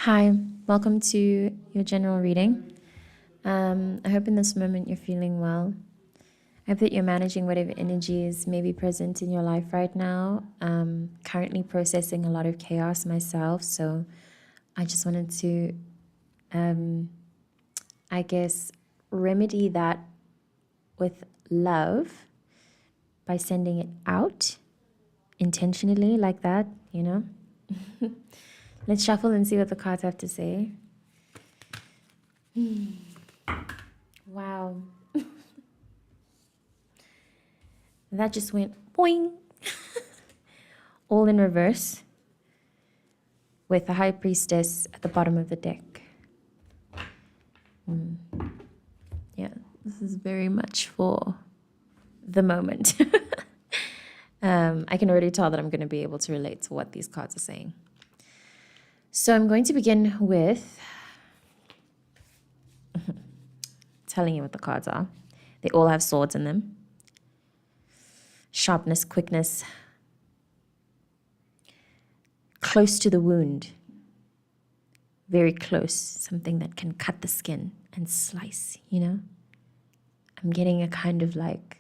Hi, welcome to your general reading. I hope in this moment you're feeling well. I hope that you're managing whatever energies may be present in your life right now. Currently processing a lot of chaos myself, so I just wanted to, I guess, remedy that with love by sending it out intentionally like that, you know? Let's shuffle and see what the cards have to say. Wow. That just went boing. All in reverse with the High Priestess at the bottom of the deck. Yeah, this is very much for the moment. I can already tell that I'm going to be able to relate to what these cards are saying. So I'm going to begin with telling you what the cards are. They all have swords in them. Sharpness, quickness, close to the wound, very close, something that can cut the skin and slice, you know? I'm getting a kind of like,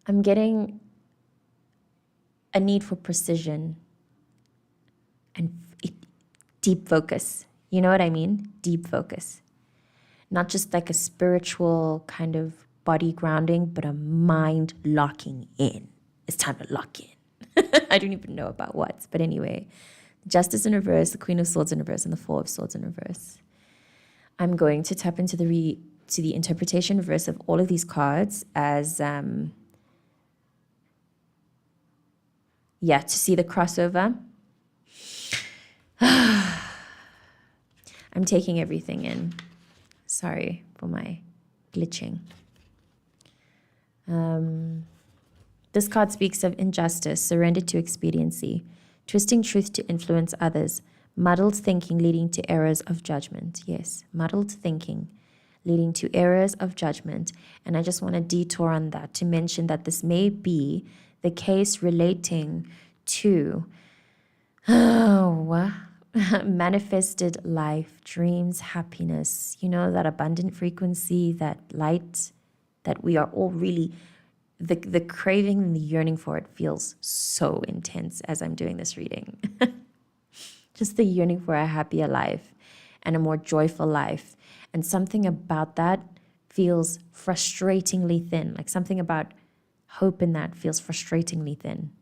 I'm getting a need for precision and deep focus. You know what I mean? Deep focus. Not just like a spiritual kind of body grounding, but a mind locking in. It's time to lock in. I don't even know about what, but anyway, Justice in reverse, the Queen of Swords in reverse, and the Four of Swords in reverse. I'm going to tap into the interpretation reverse of all of these cards as to see the crossover. I'm taking everything in. Sorry for my glitching. This card speaks of injustice, surrender to expediency, twisting truth to influence others, muddled thinking leading to errors of judgment. Yes, muddled thinking leading to errors of judgment. And I just want to detour on that to mention that this may be the case relating to manifested life, dreams, happiness, you know, that abundant frequency, that light that we are all really, the craving and the yearning for it feels so intense as I'm doing this reading. Just the yearning for a happier life and a more joyful life. And something about that feels frustratingly thin, like something about hope in that feels frustratingly thin.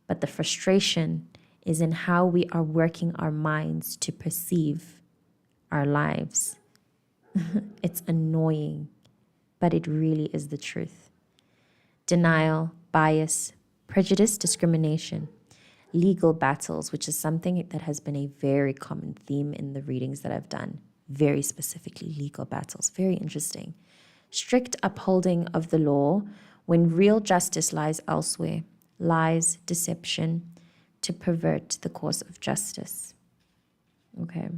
But the frustration is in how we are working our minds to perceive our lives. It's annoying, but it really is the truth. Denial, bias, prejudice, discrimination, legal battles, which is something that has been a very common theme in the readings that I've done. Very specifically, legal battles. Very interesting. Strict upholding of the law when real justice lies elsewhere. Lies, deception, to pervert the course of justice. Okay.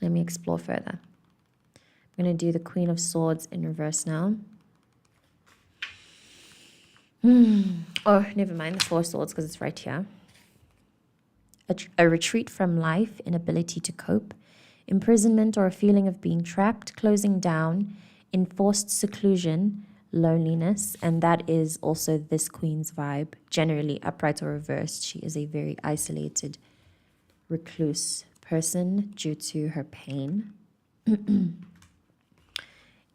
Let me explore further. I'm going to do the Queen of Swords in reverse now. Oh, never mind, the Four of Swords because it's right here. A retreat from life, inability to cope, imprisonment or a feeling of being trapped, closing down, enforced seclusion, loneliness, and that is also this Queen's vibe. Generally, upright or reversed, she is a very isolated, recluse person due to her pain. In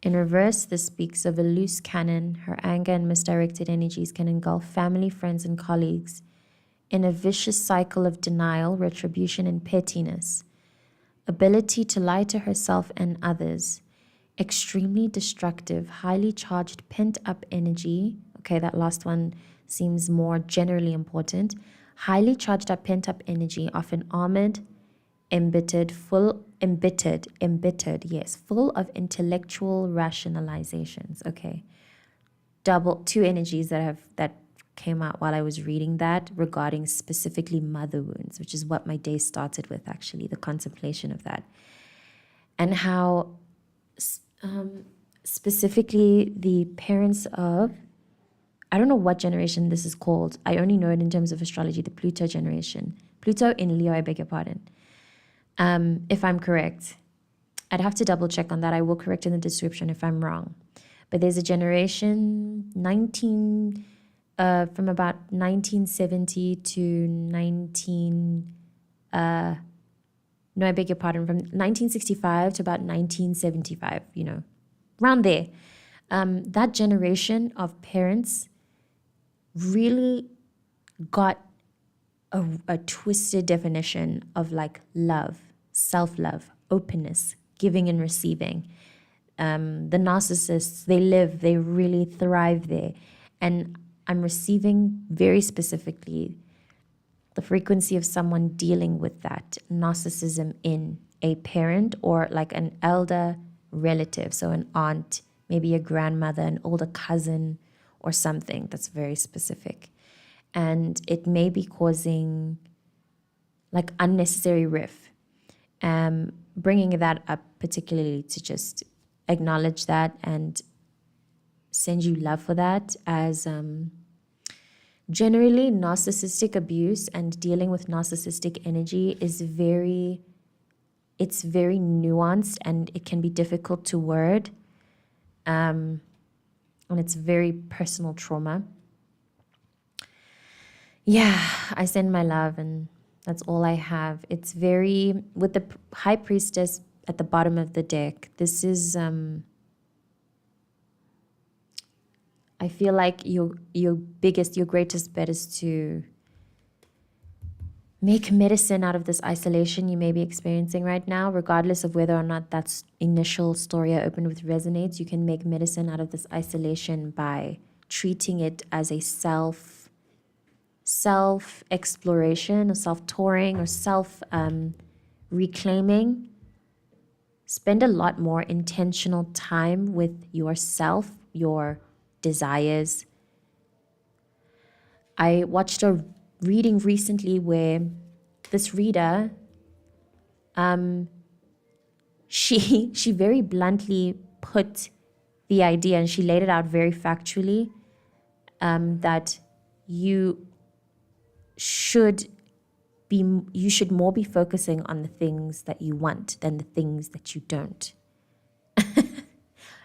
reverse, this speaks of a loose cannon. Her anger and misdirected energies can engulf family, friends, and colleagues in a vicious cycle of denial, retribution, and pettiness. Ability to lie to herself and others. Extremely destructive, highly charged, pent-up energy. Okay, that last one seems more generally important. Highly charged up, pent-up energy, often armored, embittered, full of intellectual rationalizations. Okay. Two energies that came out while I was reading that regarding specifically mother wounds, which is what my day started with, actually, the contemplation of that. And how specifically the parents of, I don't know what generation this is called. I only know it in terms of astrology, the Pluto generation, Pluto in Leo, I beg your pardon. If I'm correct. I'd have to double check on that. I will correct in the description if I'm wrong. But there's a generation from about 1970 to 19, no, I beg your pardon, from 1965 to about 1975, around there. That generation of parents really got a twisted definition of like love, self-love, openness, giving and receiving. The narcissists, they really thrive there. And I'm receiving very specifically the frequency of someone dealing with that narcissism in a parent or like an elder relative. So an aunt, maybe a grandmother, an older cousin or something that's very specific. And it may be causing like unnecessary riff. Bringing that up particularly to just acknowledge that and send you love for that, as generally narcissistic abuse and dealing with narcissistic energy is very nuanced and it can be difficult to word, and it's very personal trauma. Yeah, I send my love, and that's all I have. It's very, with the High Priestess at the bottom of the deck, this is, I feel like your greatest bet is to make medicine out of this isolation you may be experiencing right now, regardless of whether or not that initial story I opened with resonates. You can make medicine out of this isolation by treating it as a self-exploration or self-touring or self-reclaiming. Spend a lot more intentional time with yourself, your desires. I watched a reading recently where this reader, she very bluntly put the idea, and she laid it out very factually, that you should more be focusing on the things that you want than the things that you don't.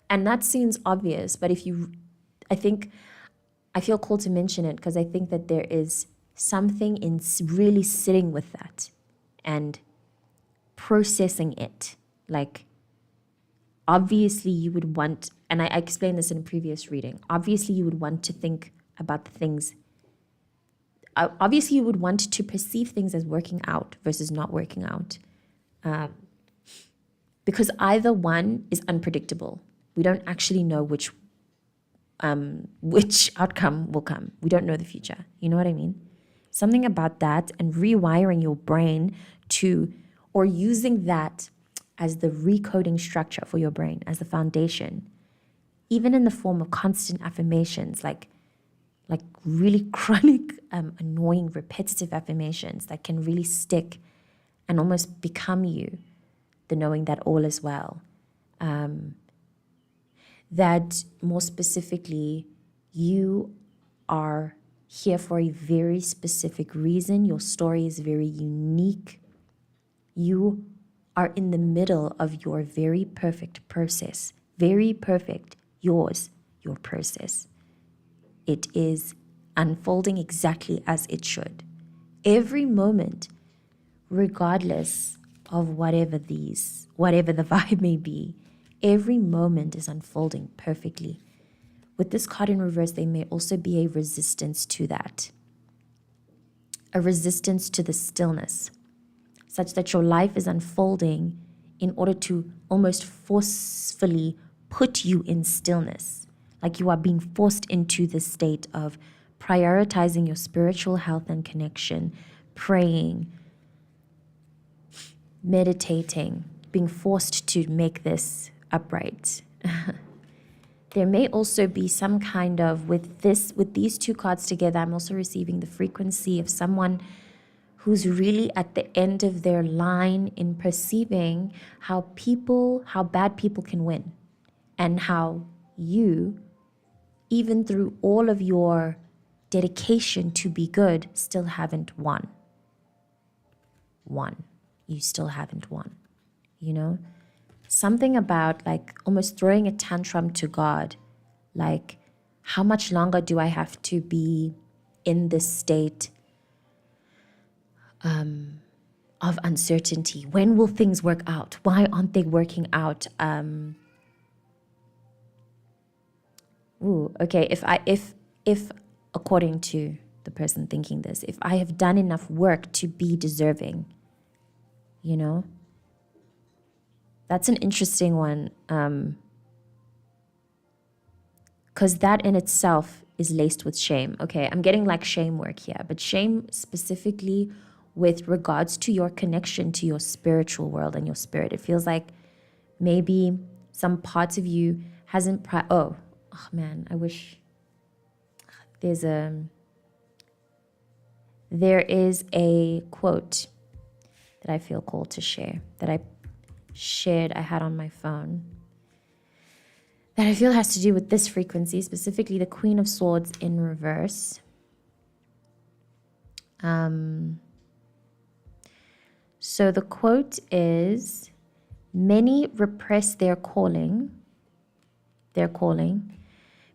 And that seems obvious, but I feel called to mention it because I think that there is something in really sitting with that and processing it. Like, obviously you would want, and I explained this in a previous reading, obviously you would want to think about the things, obviously you would want to perceive things as working out versus not working out, because either one is unpredictable. We don't actually know which outcome will come. We don't know the future. You know what I mean? Something about that and rewiring your brain or using that as the recoding structure for your brain, as the foundation, even in the form of constant affirmations, like really chronic, annoying, repetitive affirmations that can really stick and almost become you, the knowing that all is well. That more specifically, you are here for a very specific reason. Your story is very unique. You are in the middle of your very perfect process. Very perfect. Your process. It is unfolding exactly as it should. Every moment, regardless of whatever the vibe may be, every moment is unfolding perfectly. With this card in reverse, there may also be a resistance to that. A resistance to the stillness, such that your life is unfolding in order to almost forcefully put you in stillness. Like you are being forced into the state of prioritizing your spiritual health and connection, praying, meditating, being forced to make this upright. There may also be some kind of, with these two cards together, I'm also receiving the frequency of someone who's really at the end of their line in perceiving how bad people can win, and how you, even through all of your dedication to be good, still haven't won. won. You still haven't won, you know? Something about like almost throwing a tantrum to God, like, how much longer do I have to be in this state of uncertainty? When will things work out? Why aren't they working out? Okay, if according to the person thinking this, if I have done enough work to be deserving, you know, that's an interesting one, because that in itself is laced with shame. Okay, I'm getting like shame work here, but shame specifically with regards to your connection to your spiritual world and your spirit. It feels like maybe some parts of you hasn't oh man, I wish there is a quote that I feel called to share, that I had on my phone, that I feel has to do with this frequency, specifically the Queen of Swords in reverse. So the quote is, many repress their calling,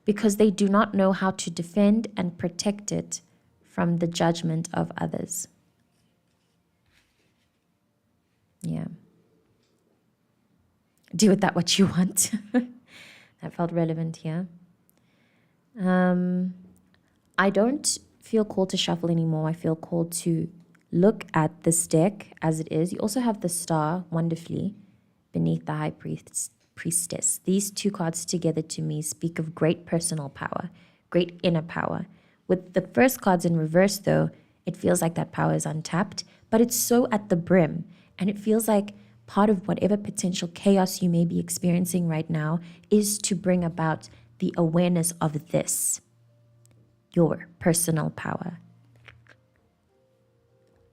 because they do not know how to defend and protect it from the judgment of others. Yeah. Do with that what you want. That felt relevant here. I don't feel called to shuffle anymore. I feel called to look at this deck as it is. You also have the star wonderfully beneath the high priestess. These two cards together to me speak of great personal power, great inner power. With the first cards in reverse though, it feels like that power is untapped, but it's so at the brim. And it feels like part of whatever potential chaos you may be experiencing right now is to bring about the awareness of this, your personal power.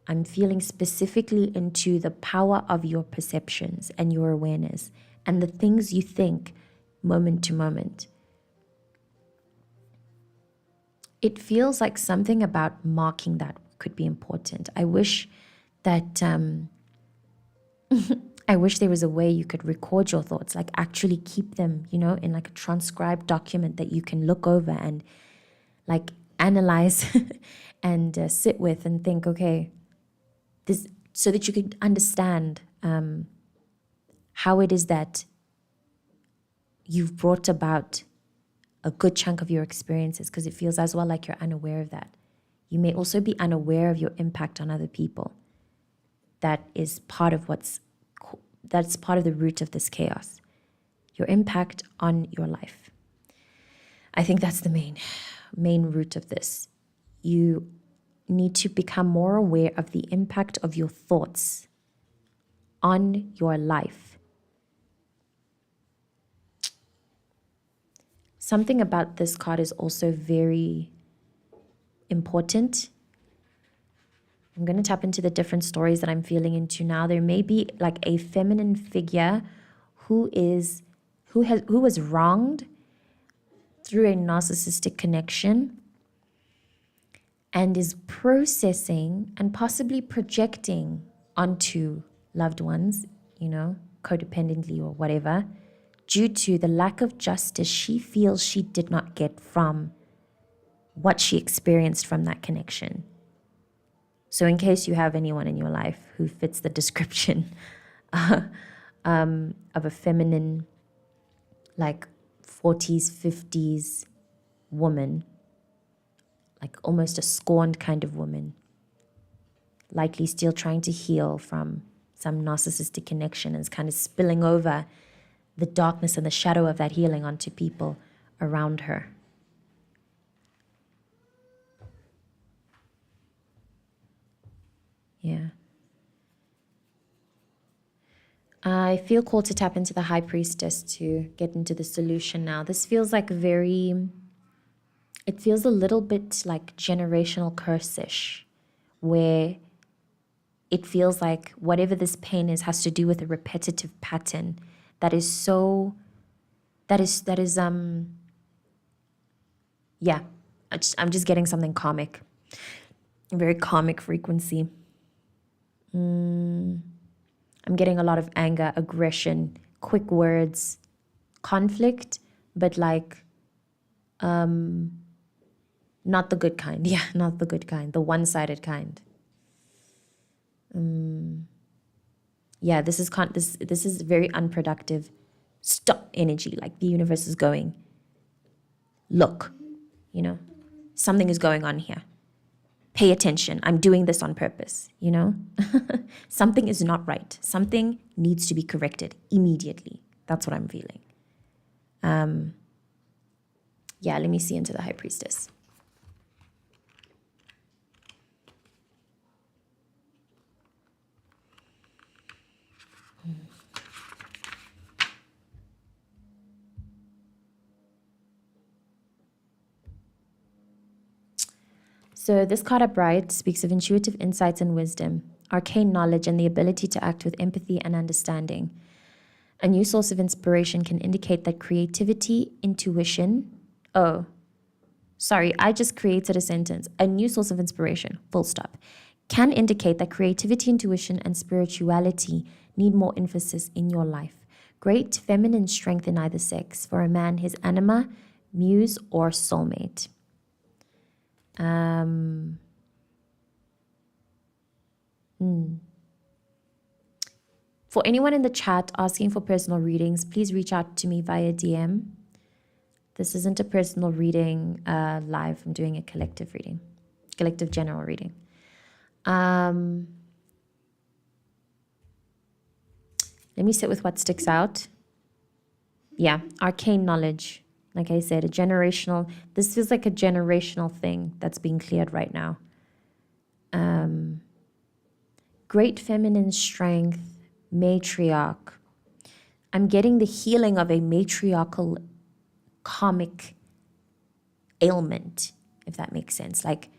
I'm feeling specifically into the power of your perceptions and your awareness and the things you think moment to moment. It feels like something about marking that could be important. I wish that I wish there was a way you could record your thoughts, like actually keep them, you know, in like a transcribed document that you can look over and like analyze and sit with and think, okay, this, so that you could understand how it is that you've brought about a good chunk of your experiences, because it feels as well like you're unaware of that. You may also be unaware of your impact on other people. That is part of that's part of the root of this chaos. Your impact on your life. I think that's the main root of this. You need to become more aware of the impact of your thoughts on your life. Something about this card is also very important. I'm going to tap into the different stories that I'm feeling into now. There may be like a feminine figure who was wronged through a narcissistic connection and is processing and possibly projecting onto loved ones, you know, codependently or whatever, due to the lack of justice she feels she did not get from what she experienced from that connection. So in case you have anyone in your life who fits the description of a feminine, like 40s, 50s woman, like almost a scorned kind of woman, likely still trying to heal from some narcissistic connection and is kind of spilling over the darkness and the shadow of that healing onto people around her. Yeah. I feel called to tap into the high priestess to get into the solution now. This feels like it feels a little bit like generational curse-ish, where it feels like whatever this pain is has to do with a repetitive pattern that is yeah, I'm just getting something karmic, a very karmic frequency. I'm getting a lot of anger, aggression, quick words, conflict, but like not the good kind. Yeah, not the good kind, the one-sided kind. Yeah, this is very unproductive. Stop energy. Like the universe is going, look, something is going on here. Pay attention. I'm doing this on purpose, Something is not right. Something needs to be corrected immediately. That's what I'm feeling. Yeah, let me see into the High Priestess. So this card upright speaks of intuitive insights and wisdom, arcane knowledge, and the ability to act with empathy and understanding. A new source of inspiration can indicate that creativity, intuition. Oh, sorry, I just created a sentence. A new source of inspiration, full stop, can indicate that creativity, intuition, and spirituality need more emphasis in your life. Great feminine strength in either sex. For a man, his anima, muse, or soulmate. For anyone in the chat asking for personal readings, please reach out to me via DM. This isn't a personal reading live. I'm doing a collective reading, collective general reading. Let me sit with what sticks out. Yeah, arcane knowledge. Like I said, this feels like a generational thing that's being cleared right now. Great feminine strength, matriarch. I'm getting the healing of a matriarchal karmic ailment, if that makes sense. Like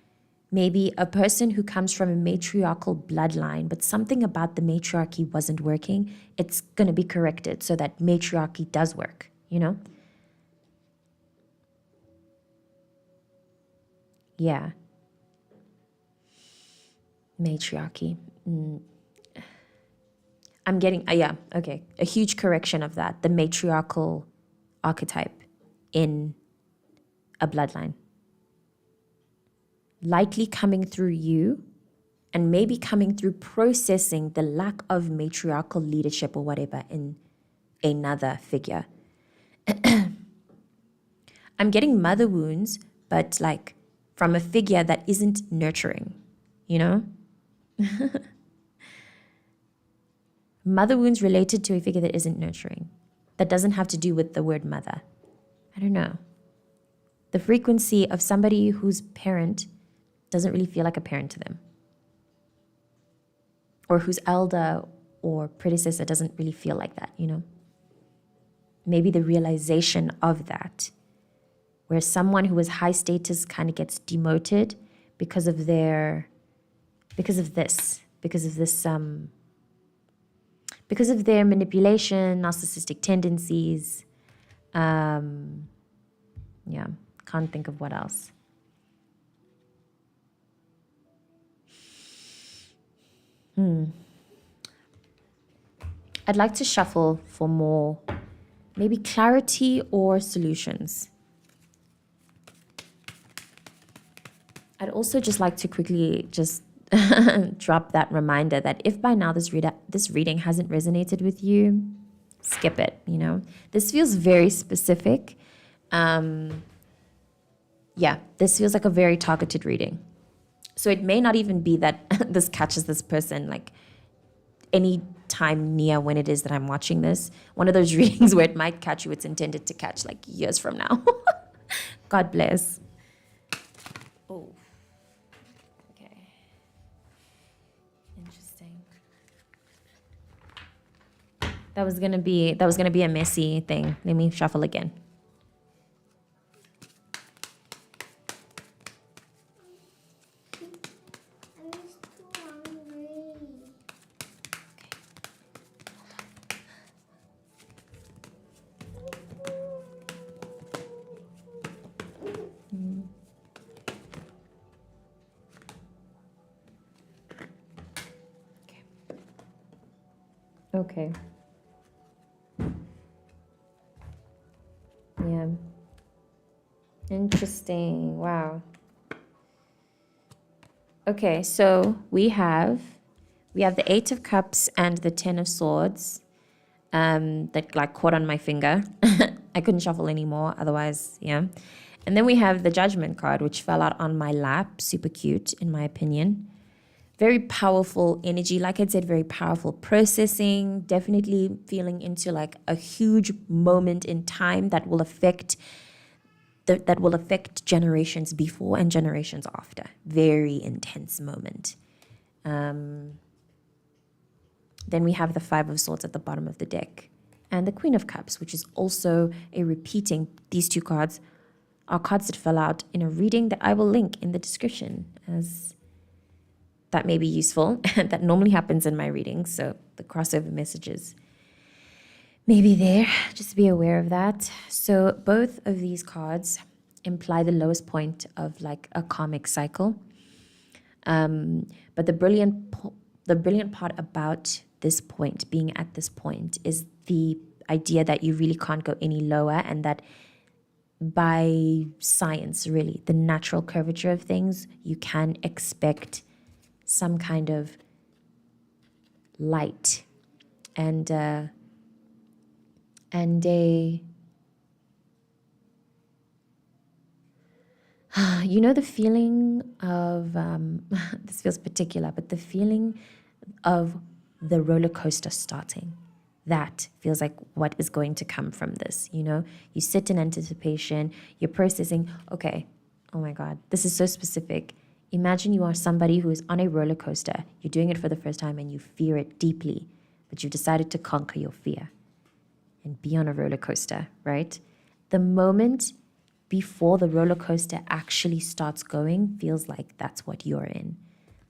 maybe a person who comes from a matriarchal bloodline, but something about the matriarchy wasn't working. It's going to be corrected so that matriarchy does work, Yeah. Matriarchy. I'm getting, okay. A huge correction of that. The matriarchal archetype in a bloodline. Likely coming through you and maybe coming through processing the lack of matriarchal leadership or whatever in another figure. I'm getting mother wounds, but like from a figure that isn't nurturing, Mother wounds related to a figure that isn't nurturing. That doesn't have to do with the word mother. I don't know. The frequency of somebody whose parent doesn't really feel like a parent to them. Or whose elder or predecessor doesn't really feel like that, Maybe the realization of that, where someone who is high status kind of gets demoted because of this because of their manipulation, narcissistic tendencies. Yeah, can't think of what else. I'd like to shuffle for more, maybe clarity or solutions. I'd also just like to quickly just drop that reminder that if by now this reading hasn't resonated with you, skip it, This feels very specific. This feels like a very targeted reading. So it may not even be that this catches this person like any time near when it is that I'm watching this. One of those readings where it might catch you, it's intended to catch like years from now. God bless. Oh. Okay. Interesting. That was gonna be a messy thing. Let me shuffle again. Okay. Yeah. Interesting. Wow. Okay, so we have the Eight of Cups and the Ten of Swords that like caught on my finger. I couldn't shuffle anymore, otherwise, yeah. And then we have the Judgment card, which fell out on my lap. Super cute, in my opinion. Very powerful energy. Like I said, very powerful processing. Definitely feeling into like a huge moment in time that will affect generations before and generations after. Very intense moment. Then we have the Five of Swords at the bottom of the deck. And the Queen of Cups, which is also a repeating. These two cards are cards that fell out in a reading that I will link in the description, as that may be useful. That normally happens in my readings, so the crossover messages may be there. Just be aware of that. So both of these cards imply the lowest point of like a karmic cycle. But the brilliant part about this point, being at this point, is the idea that you really can't go any lower, and that by science, really, the natural curvature of things, you can expect some kind of light and a you know, the feeling of this feels particular, but the feeling of the roller coaster starting, that feels like what is going to come from this. You know, you sit in anticipation, you're processing, okay, oh my God, this is so specific. Imagine you are somebody who is on a roller coaster. You're doing it for the first time and you fear it deeply, but you've decided to conquer your fear and be on a roller coaster, right? The moment before the roller coaster actually starts going feels like that's what you're in.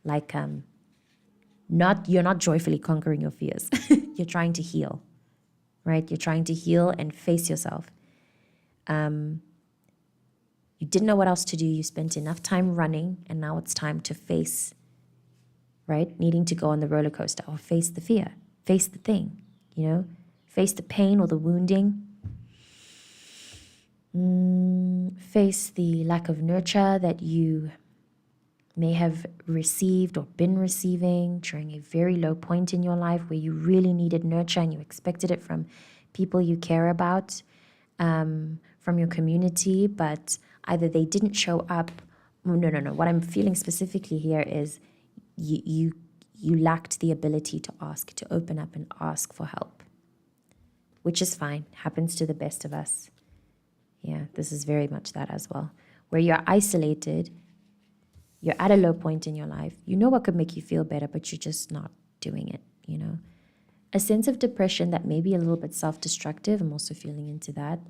Like, you're not joyfully conquering your fears. You're trying to heal, right? You're trying to heal and face yourself. You didn't know what else to do. You spent enough time running, and now it's time to face, right? Needing to go on the roller coaster or face the fear, face the thing, you know, face the pain or the wounding, face the lack of nurture that you may have received or been receiving during a very low point in your life where you really needed nurture and you expected it from people you care about, from your community, but either they didn't show up. No. What I'm feeling specifically here is you lacked the ability to ask, to open up and ask for help, which is fine. Happens to the best of us. Yeah, this is very much that as well, where you're isolated. You're at a low point in your life. You know what could make you feel better, but you're just not doing it, you know. A sense of depression that may be a little bit self-destructive. I'm also feeling into that.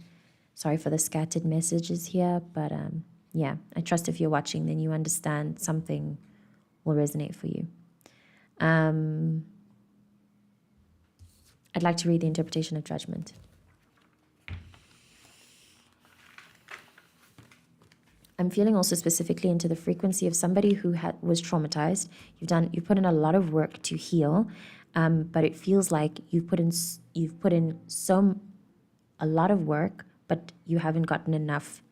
Sorry for the scattered messages here, but yeah, I trust if you're watching, then you understand something will resonate for you. I'd like to read the interpretation of Judgment. I'm feeling also specifically into the frequency of somebody who was traumatized. You've put in a lot of work to heal, but it feels like you've put in a lot of work, but you haven't gotten enough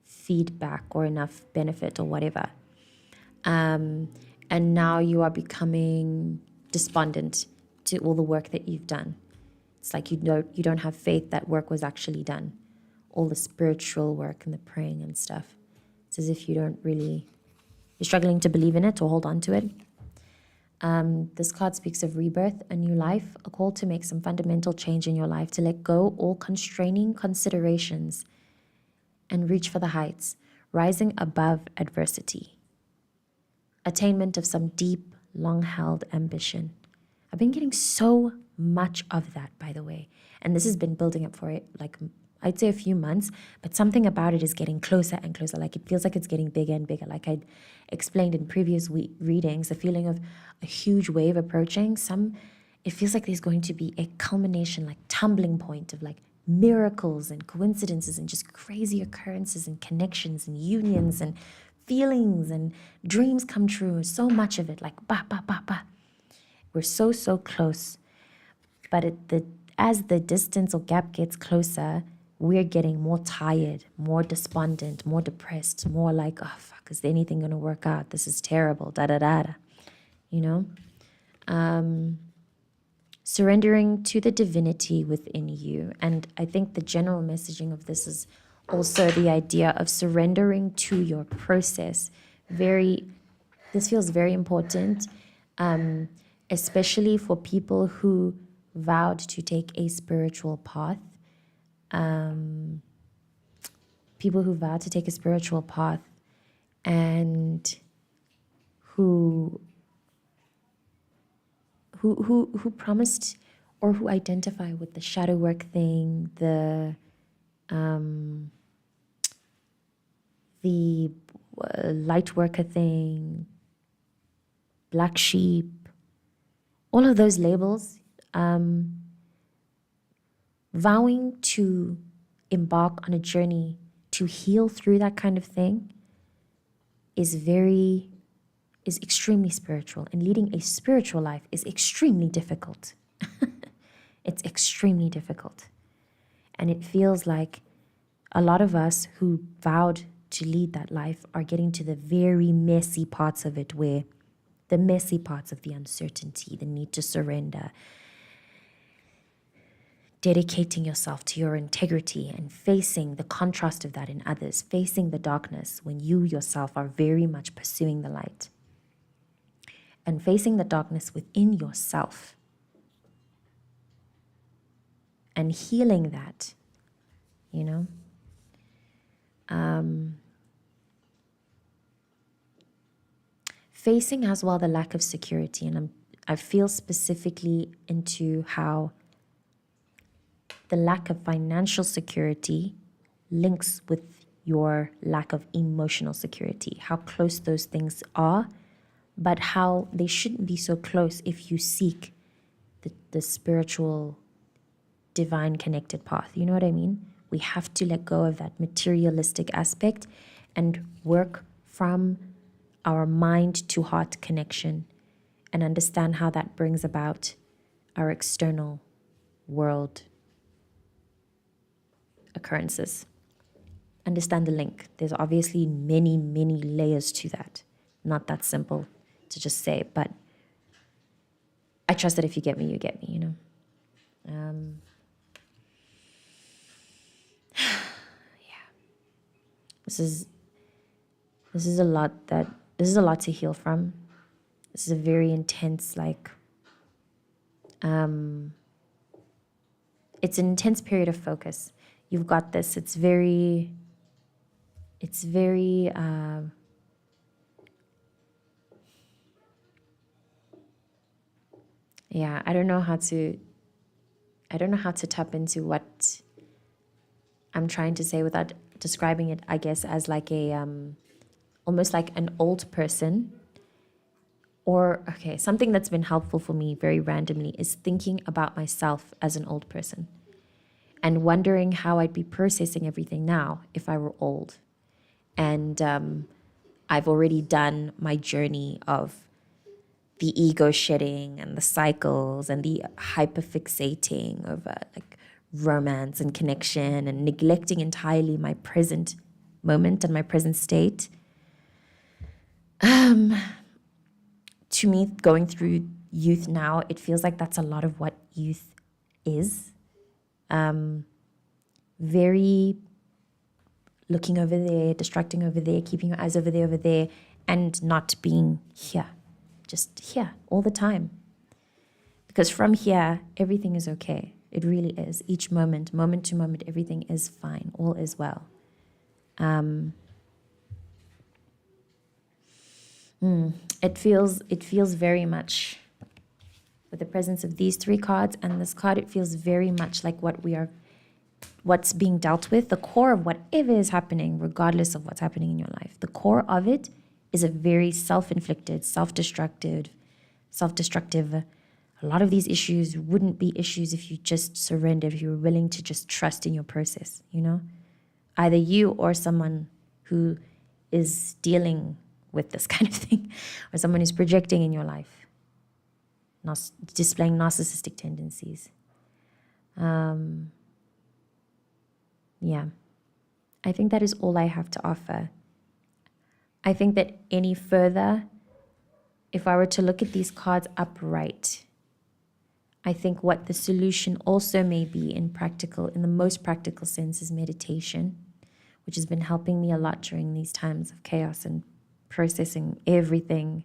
feedback or enough benefit or whatever. And now you are becoming despondent to all the work that you've done. It's like you don't have faith that work was actually done. All the spiritual work and the praying and stuff. It's as if you're struggling to believe in it or hold on to it. This card speaks of rebirth, a new life, a call to make some fundamental change in your life, to let go all constraining considerations and reach for the heights, rising above adversity. Attainment of some deep, long-held ambition. I've been getting so much of that, by the way. And this has been building up for it, like, I'd say a few months, but something about it is getting closer and closer. Like, it feels like it's getting bigger and bigger. Like I explained in previous readings, the feeling of a huge wave approaching. It feels like there's going to be a culmination, like tumbling point of like miracles and coincidences and just crazy occurrences and connections and unions and feelings and dreams come true. So much of it, like ba, ba, ba, ba. We're so close. But as the distance or gap gets closer, we're getting more tired, more despondent, more depressed, more like, oh, fuck, is anything going to work out? This is terrible, da da da da, you know? Surrendering to the divinity within you. And I think the general messaging of this is also the idea of surrendering to your process. This feels very important, especially for people who vowed to take a spiritual path. People who vow to take a spiritual path and who promised or who identify with the shadow work thing, the light worker thing, black sheep, all of those labels, vowing to embark on a journey to heal through that kind of thing is extremely spiritual, and leading a spiritual life is extremely difficult. It's extremely difficult. And it feels like a lot of us who vowed to lead that life are getting to the very messy parts of it, where the messy parts of the uncertainty, the need to surrender, dedicating yourself to your integrity and facing the contrast of that in others, facing the darkness when you yourself are very much pursuing the light, and facing the darkness within yourself and healing that, you know? Facing as well the lack of security, and I feel specifically into how the lack of financial security links with your lack of emotional security, how close those things are, but how they shouldn't be so close if you seek the spiritual, divine connected path. You know what I mean? We have to let go of that materialistic aspect and work from our mind to heart connection and understand how that brings about our external world occurrences. Understand the link. There's obviously many, many layers to that. Not that simple to just say, but I trust that if you get me, you get me, you know? This is a lot to heal from. This is a very intense, it's an intense period of focus. You've got this. It's very, yeah, I don't know how to tap into what I'm trying to say without describing it, I guess, as like a, almost like an old person. Or, okay, something that's been helpful for me very randomly is thinking about myself as an old person and wondering how I'd be processing everything now if I were old. And I've already done my journey of the ego shedding and the cycles and the hyperfixating of like romance and connection and neglecting entirely my present moment and my present state. To me, going through youth now, it feels like that's a lot of what youth is. Very looking over there, distracting over there, keeping your eyes over there, and not being here, just here all the time. Because from here, everything is okay. It really is. Each moment to moment, everything is fine. All is well. It feels very much, with the presence of these three cards and this card, it feels very much like what's being dealt with, the core of whatever is happening, regardless of what's happening in your life. The core of it is a very self-inflicted, self-destructive. A lot of these issues wouldn't be issues if you just surrendered, if you were willing to just trust in your process, you know? Either you or someone who is dealing with this kind of thing, or someone who's projecting in your life, displaying narcissistic tendencies. Yeah, I think that is all I have to offer. I think that any further, if I were to look at these cards upright, I think what the solution also may be in the most practical sense, is meditation, which has been helping me a lot during these times of chaos and processing everything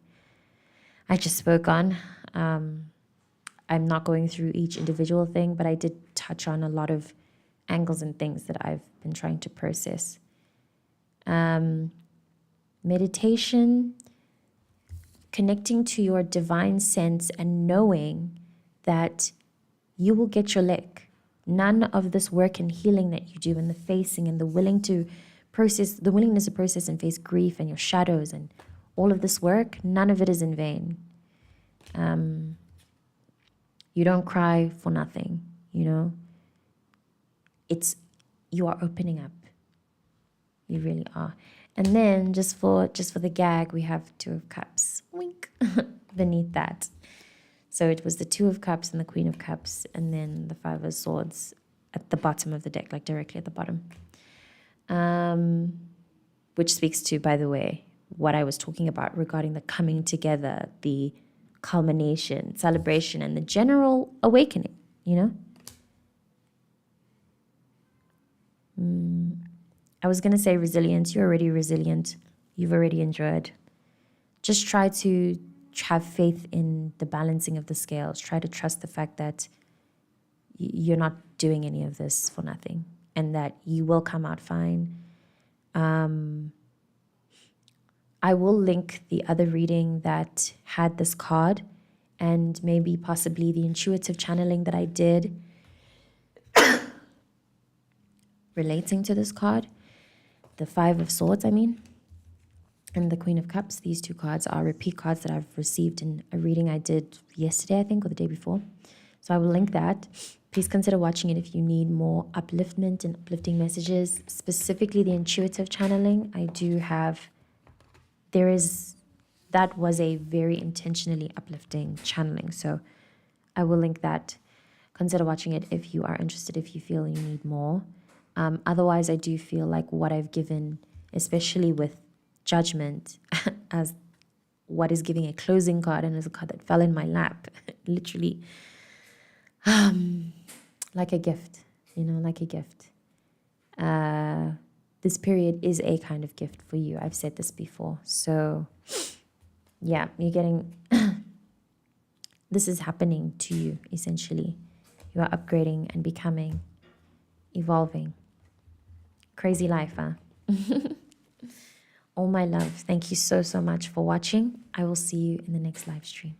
I just spoke on. I'm not going through each individual thing, but I did touch on a lot of angles and things that I've been trying to process. Meditation, connecting to your divine sense and knowing that you will get your lick. None of this work and healing that you do, and the facing and the willingness to process and face grief and your shadows and all of this work, none of it is in vain. You don't cry for nothing, you are opening up. You really are. And then just for the gag, we have Two of Cups. Wink. Beneath that. So it was the Two of Cups and the Queen of Cups, and then the Five of Swords at the bottom of the deck, like directly at the bottom. Which speaks to, by the way, what I was talking about regarding the coming together, the culmination, celebration, and the general awakening, I was going to say resilience. You're already resilient. You've already endured. Just try to have faith in the balancing of the scales. Try to trust the fact that you're not doing any of this for nothing, and that you will come out fine. I will link the other reading that had this card, and maybe possibly the intuitive channeling that I did relating to this card. The Five of Swords, and the Queen of Cups. These two cards are repeat cards that I've received in a reading I did yesterday, I think, or the day before. So I will link that. Please consider watching it if you need more upliftment and uplifting messages, specifically the intuitive channeling. That was a very intentionally uplifting channeling. So I will link that. Consider watching it if you are interested, if you feel you need more. Otherwise, I do feel like what I've given, especially with judgment, as what is giving a closing card, and as a card that fell in my lap, literally, like a gift, like a gift. This period is a kind of gift for you. I've said this before. So, yeah, you're getting, this is happening to you, essentially. You are upgrading and becoming, evolving. Crazy life, huh? All my love. Thank you so, so much for watching. I will see you in the next live stream.